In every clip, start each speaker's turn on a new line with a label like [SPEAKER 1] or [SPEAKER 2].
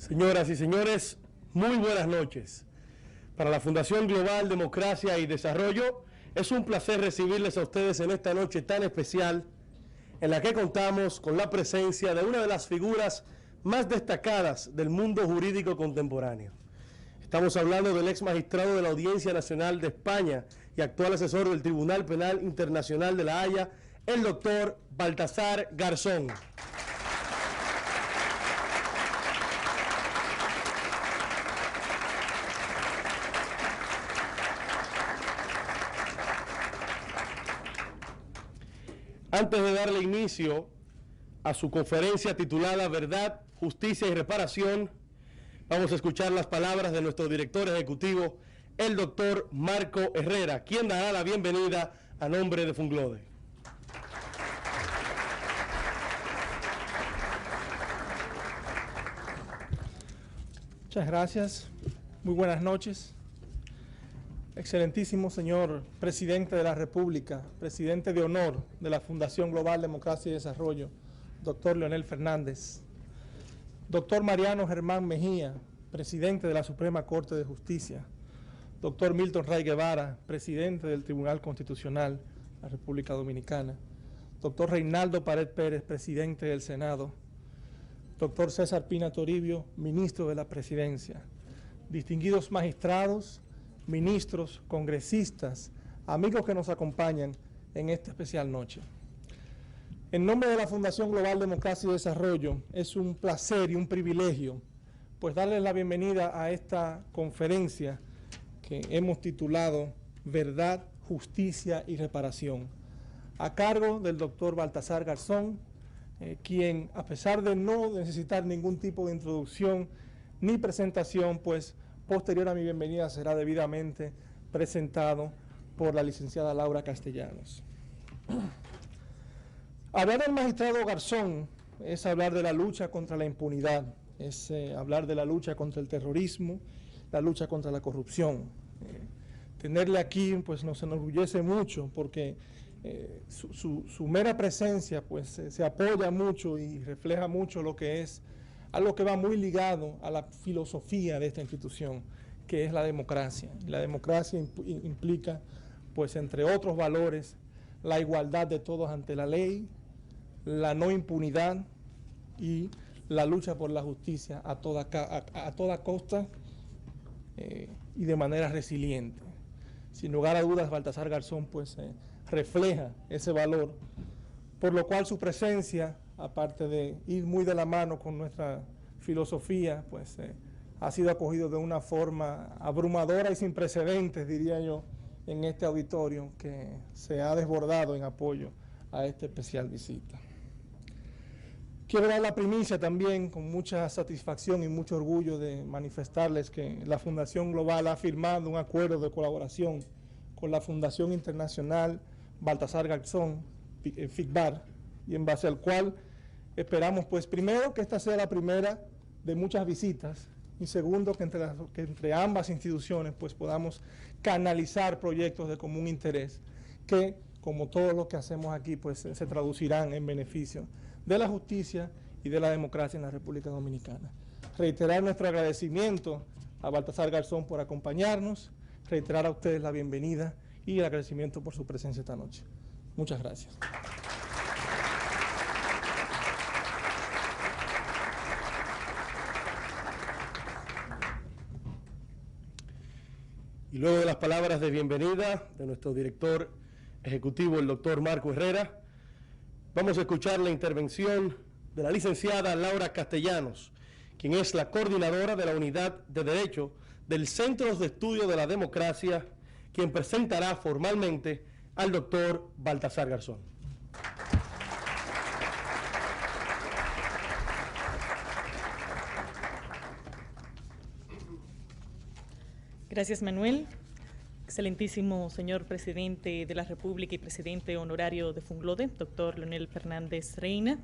[SPEAKER 1] Señoras y señores, muy buenas noches. Para la Fundación Global Democracia y Desarrollo, es un placer recibirles a ustedes en esta noche tan especial, en la que contamos con la presencia de una de las figuras más destacadas del mundo jurídico contemporáneo. Estamos hablando del ex magistrado de la Audiencia Nacional de España y actual asesor del Tribunal Penal Internacional de La Haya, el doctor Baltasar Garzón. Antes de darle inicio a su conferencia titulada Verdad, Justicia y Reparación, vamos a escuchar las palabras de nuestro director ejecutivo, el doctor Marco Herrera, quien dará la bienvenida a nombre de Funglode.
[SPEAKER 2] Muchas gracias. Muy buenas noches. Excelentísimo señor Presidente de la República, Presidente de Honor de la Fundación Global Democracia y Desarrollo, doctor Leonel Fernández. Doctor Mariano Germán Mejía, Presidente de la Suprema Corte de Justicia. Doctor Milton Ray Guevara, Presidente del Tribunal Constitucional de la República Dominicana. Doctor Reinaldo Pared Pérez, Presidente del Senado. Doctor César Pina Toribio, Ministro de la Presidencia. Distinguidos magistrados, ministros, congresistas, amigos que nos acompañan en esta especial noche. En nombre de la Fundación Global Democracia y Desarrollo, es un placer y un privilegio pues darles la bienvenida a esta conferencia que hemos titulado Verdad, Justicia y Reparación, a cargo del doctor Baltasar Garzón, quien, a pesar de no necesitar ningún tipo de introducción ni presentación, pues posterior a mi bienvenida será debidamente presentado por la licenciada Laura Castellanos. Hablar del magistrado Garzón es hablar de la lucha contra la impunidad, es hablar de la lucha contra el terrorismo, la lucha contra la corrupción. Tenerle aquí pues nos enorgullece mucho porque su mera presencia pues se apoya mucho y refleja mucho lo que es algo que va muy ligado a la filosofía de esta institución, que es la democracia. La democracia implica, pues, entre otros valores, la igualdad de todos ante la ley, la no impunidad y la lucha por la justicia a toda costa y de manera resiliente. Sin lugar a dudas, Baltasar Garzón, pues, refleja ese valor, por lo cual su presencia, aparte de ir muy de la mano con nuestra filosofía, pues ha sido acogido de una forma abrumadora y sin precedentes, diría yo, en este auditorio que se ha desbordado en apoyo a esta especial visita. Quiero dar la primicia también, con mucha satisfacción y mucho orgullo, de manifestarles que la Fundación Global ha firmado un acuerdo de colaboración con la Fundación Internacional Baltasar Garzón, FICBAR, y en base al cual esperamos, pues, primero, que esta sea la primera de muchas visitas, y segundo, que entre ambas instituciones pues podamos canalizar proyectos de común interés que, como todo lo que hacemos aquí, pues se traducirán en beneficio de la justicia y de la democracia en la República Dominicana. Reiterar nuestro agradecimiento a Baltasar Garzón por acompañarnos, reiterar a ustedes la bienvenida y el agradecimiento por su presencia esta noche. Muchas gracias.
[SPEAKER 1] Y luego de las palabras de bienvenida de nuestro director ejecutivo, el doctor Marco Herrera, vamos a escuchar la intervención de la licenciada Laura Castellanos, quien es la coordinadora de la Unidad de Derecho del Centro de Estudio de la Democracia, quien presentará formalmente al doctor Baltasar Garzón.
[SPEAKER 3] Gracias, Manuel. Excelentísimo señor Presidente de la República y Presidente honorario de Funglode, doctor Leonel Fernández Reina.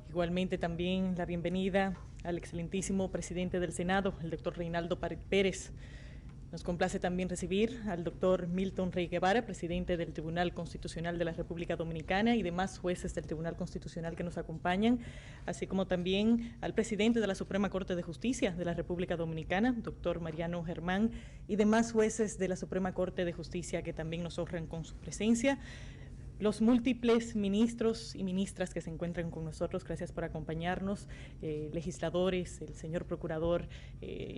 [SPEAKER 3] Igualmente también la bienvenida al excelentísimo Presidente del Senado, el doctor Reinaldo Pared Pérez, Nos complace también recibir al doctor Milton Rey Guevara, presidente del Tribunal Constitucional de la República Dominicana, y demás jueces del Tribunal Constitucional que nos acompañan, así como también al presidente de la Suprema Corte de Justicia de la República Dominicana, doctor Mariano Germán, y demás jueces de la Suprema Corte de Justicia que también nos honran con su presencia. Los múltiples ministros y ministras que se encuentran con nosotros, gracias por acompañarnos, legisladores, el señor procurador.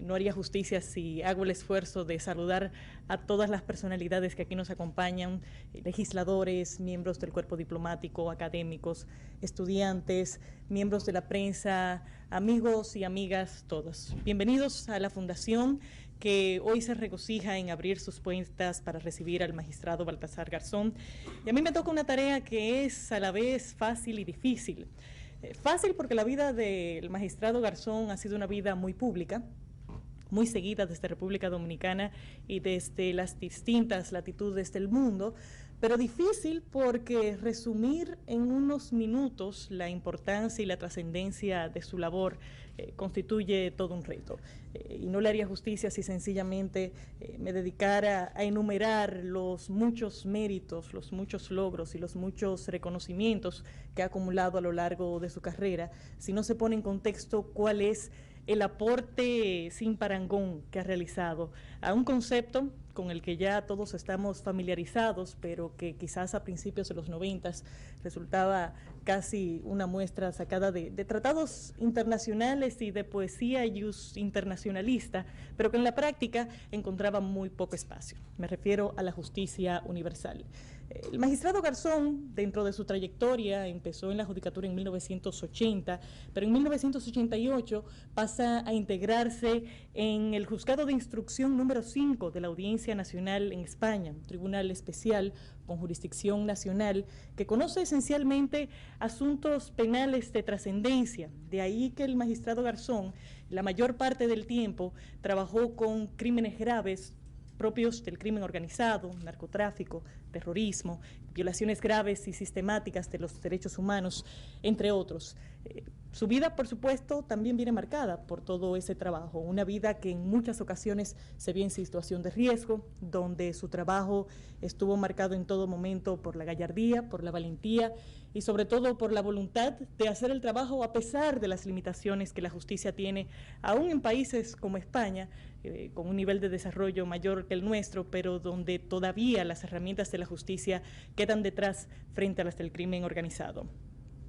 [SPEAKER 3] No haría justicia si hago el esfuerzo de saludar a todas las personalidades que aquí nos acompañan, legisladores, miembros del cuerpo diplomático, académicos, estudiantes, miembros de la prensa, amigos y amigas, todos. Bienvenidos a la Fundación, que hoy se regocija en abrir sus puertas para recibir al magistrado Baltasar Garzón. Y a mí me toca una tarea que es a la vez fácil y difícil. Fácil porque la vida del magistrado Garzón ha sido una vida muy pública, muy seguida desde República Dominicana y desde las distintas latitudes del mundo, pero difícil porque resumir en unos minutos la importancia y la trascendencia de su labor constituye todo un reto. Y no le haría justicia si sencillamente me dedicara a enumerar los muchos méritos, los muchos logros y los muchos reconocimientos que ha acumulado a lo largo de su carrera, si no se pone en contexto cuál es el aporte sin parangón que ha realizado a un concepto con el que ya todos estamos familiarizados, pero que quizás a principios de los 90 resultaba casi una muestra sacada de tratados internacionales y de poesía internacionalista, pero que en la práctica encontraba muy poco espacio. Me refiero a la justicia universal. El magistrado Garzón, dentro de su trayectoria, empezó en la judicatura en 1980, pero en 1988 pasa a integrarse en el Juzgado de Instrucción número 5 de la Audiencia Nacional en España, un tribunal especial con jurisdicción nacional que conoce esencialmente asuntos penales de trascendencia. De ahí que el magistrado Garzón, la mayor parte del tiempo, trabajó con crímenes graves propios del crimen organizado, narcotráfico, terrorismo, violaciones graves y sistemáticas de los derechos humanos, entre otros. Su vida, por supuesto, también viene marcada por todo ese trabajo, una vida que en muchas ocasiones se vio en situación de riesgo, donde su trabajo estuvo marcado en todo momento por la gallardía, por la valentía y sobre todo por la voluntad de hacer el trabajo a pesar de las limitaciones que la justicia tiene, aún en países como España, con un nivel de desarrollo mayor que el nuestro, pero donde todavía las herramientas de la justicia quedan detrás frente a las del crimen organizado.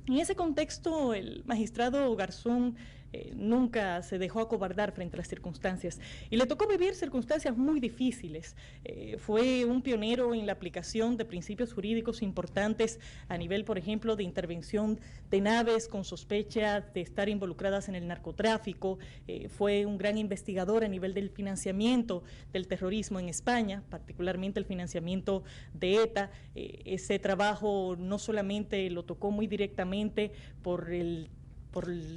[SPEAKER 3] En ese contexto, el magistrado Garzón nunca se dejó acobardar frente a las circunstancias y le tocó vivir circunstancias muy difíciles. Fue un pionero en la aplicación de principios jurídicos importantes a nivel, por ejemplo, de intervención de naves con sospecha de estar involucradas en el narcotráfico. Fue un gran investigador a nivel del financiamiento del terrorismo en España, particularmente el financiamiento de ETA. Ese trabajo no solamente lo tocó muy directamente por el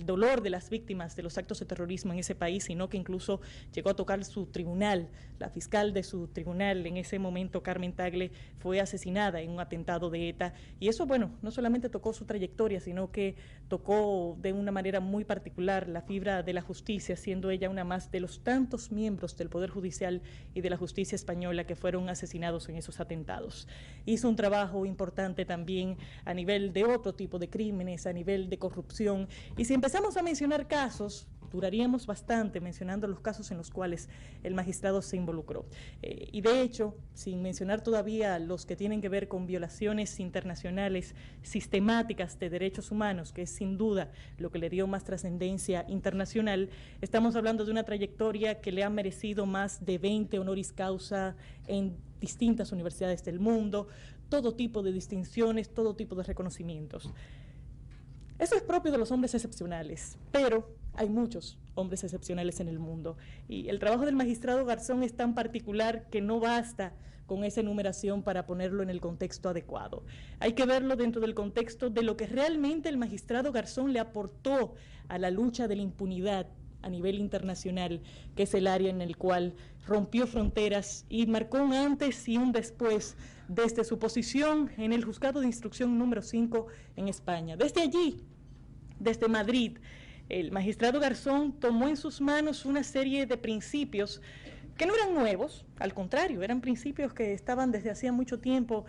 [SPEAKER 3] dolor de las víctimas de los actos de terrorismo en ese país, sino que incluso llegó a tocar su tribunal. La fiscal de su tribunal en ese momento, Carmen Tagle, fue asesinada en un atentado de ETA. Y eso, bueno, no solamente tocó su trayectoria, sino que tocó de una manera muy particular la fibra de la justicia, siendo ella una más de los tantos miembros del Poder Judicial y de la justicia española que fueron asesinados en esos atentados. Hizo un trabajo importante también a nivel de otro tipo de crímenes, a nivel de corrupción. Y si empezamos a mencionar casos, duraríamos bastante mencionando los casos en los cuales el magistrado se involucró. Y de hecho, sin mencionar todavía los que tienen que ver con violaciones internacionales sistemáticas de derechos humanos, que es sin duda lo que le dio más trascendencia internacional, estamos hablando de una trayectoria que le ha merecido más de 20 honoris causa en distintas universidades del mundo, todo tipo de distinciones, todo tipo de reconocimientos. Eso es propio de los hombres excepcionales, pero hay muchos hombres excepcionales en el mundo y el trabajo del magistrado Garzón es tan particular que no basta con esa enumeración para ponerlo en el contexto adecuado. Hay que verlo dentro del contexto de lo que realmente el magistrado Garzón le aportó a la lucha de la impunidad a nivel internacional, que es el área en el cual rompió fronteras y marcó un antes y un después desde su posición en el Juzgado de Instrucción número 5 en España. Desde allí, desde Madrid, el magistrado Garzón tomó en sus manos una serie de principios que no eran nuevos, al contrario, eran principios que estaban desde hacía mucho tiempo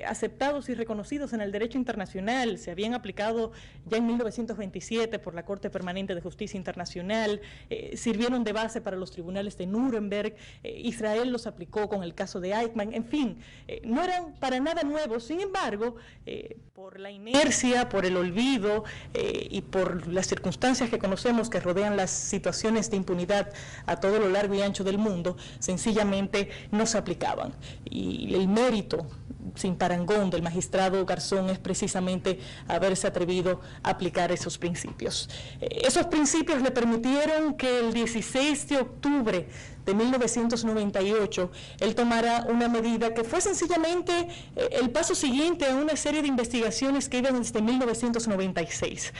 [SPEAKER 3] aceptados y reconocidos en el derecho internacional, se habían aplicado ya en 1927 por la Corte Permanente de Justicia Internacional, sirvieron de base para los tribunales de Nuremberg, Israel los aplicó con el caso de Eichmann, en fin, no eran para nada nuevos, sin embargo, por la inercia, por el olvido y por las circunstancias que conocemos que rodean las situaciones de impunidad a todo lo largo y ancho del mundo, sencillamente no se aplicaban. Y el mérito sin parangón del magistrado Garzón es precisamente haberse atrevido a aplicar esos principios. Esos principios le permitieron que el 16 de octubre de 1998, él tomara una medida que fue sencillamente el paso siguiente a una serie de investigaciones que iban desde 1996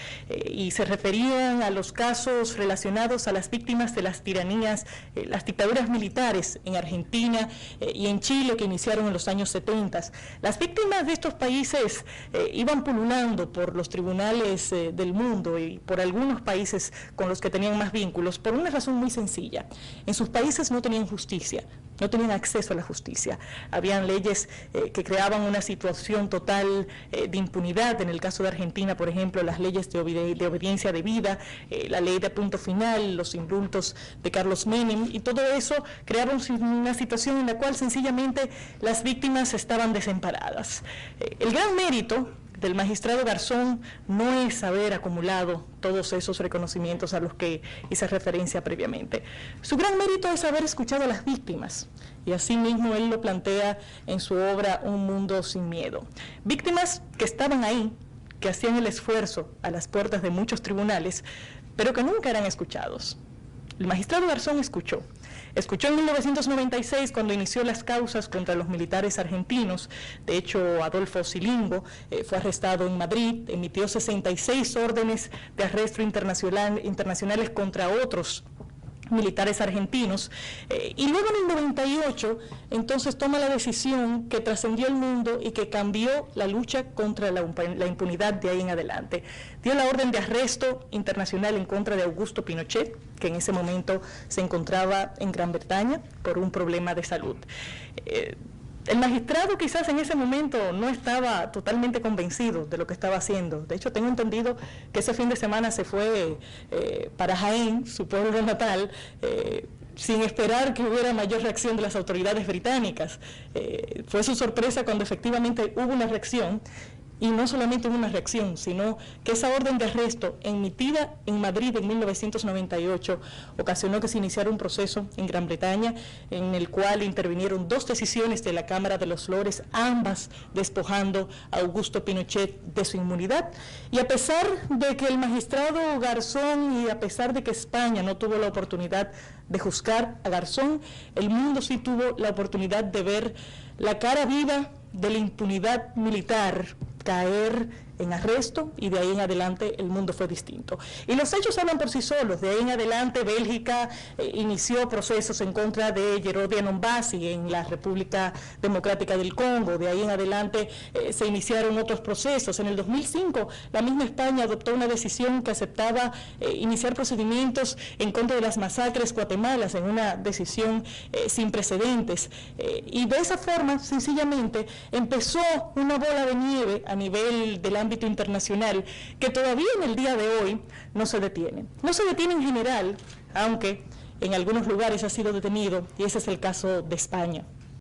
[SPEAKER 3] y se referían a los casos relacionados a las víctimas de las tiranías, las dictaduras militares en Argentina y en Chile que iniciaron en los años 70. Las víctimas de estos países iban pululando por los tribunales del mundo y por algunos países con los que tenían más vínculos por una razón muy sencilla. En sus países no tenían justicia, no tenían acceso a la justicia. Habían leyes que creaban una situación total de impunidad. En el caso de Argentina, por ejemplo, las leyes de obediencia debida, la ley de punto final, los indultos de Carlos Menem, y todo eso creaba una situación en la cual sencillamente las víctimas estaban desamparadas. El gran mérito del magistrado Garzón no es haber acumulado todos esos reconocimientos a los que hice referencia previamente. Su gran mérito es haber escuchado a las víctimas, y así mismo él lo plantea en su obra Un mundo sin miedo. Víctimas que estaban ahí, que hacían el esfuerzo a las puertas de muchos tribunales, pero que nunca eran escuchados. El magistrado Garzón escuchó en 1996 cuando inició las causas contra los militares argentinos. De hecho, Adolfo Silingo fue arrestado en Madrid, emitió 66 órdenes de arresto internacionales contra otros militares argentinos, y luego en el 98 entonces toma la decisión que trascendió el mundo y que cambió la lucha contra la impunidad de ahí en adelante. Dio la orden de arresto internacional en contra de Augusto Pinochet, que en ese momento se encontraba en Gran Bretaña por un problema de salud. El magistrado quizás en ese momento no estaba totalmente convencido de lo que estaba haciendo. De hecho, tengo entendido que ese fin de semana se fue para Jaén, su pueblo natal, sin esperar que hubiera mayor reacción de las autoridades británicas. Fue su sorpresa cuando efectivamente hubo una reacción. Y no solamente hubo una reacción, sino que esa orden de arresto emitida en Madrid en 1998 ocasionó que se iniciara un proceso en Gran Bretaña en el cual intervinieron 2 decisiones de la Cámara de los Lores, ambas despojando a Augusto Pinochet de su inmunidad. Y a pesar de que el magistrado Garzón y a pesar de que España no tuvo la oportunidad de juzgar a Garzón, el mundo sí tuvo la oportunidad de ver la cara viva de la impunidad militar caer en arresto, y de ahí en adelante el mundo fue distinto. Y los hechos hablan por sí solos. De ahí en adelante Bélgica inició procesos en contra de Yerodia Nombasi en la República Democrática del Congo. De ahí en adelante se iniciaron otros procesos. En el 2005 la misma España adoptó una decisión que aceptaba iniciar procedimientos en contra de las masacres guatemalas, en una decisión sin precedentes. Y de esa forma, sencillamente, empezó una bola de nieve a nivel del ámbito internacional que todavía en el día de hoy no se detiene. No se detiene en general, aunque en algunos lugares ha sido detenido, y ese es el caso de España.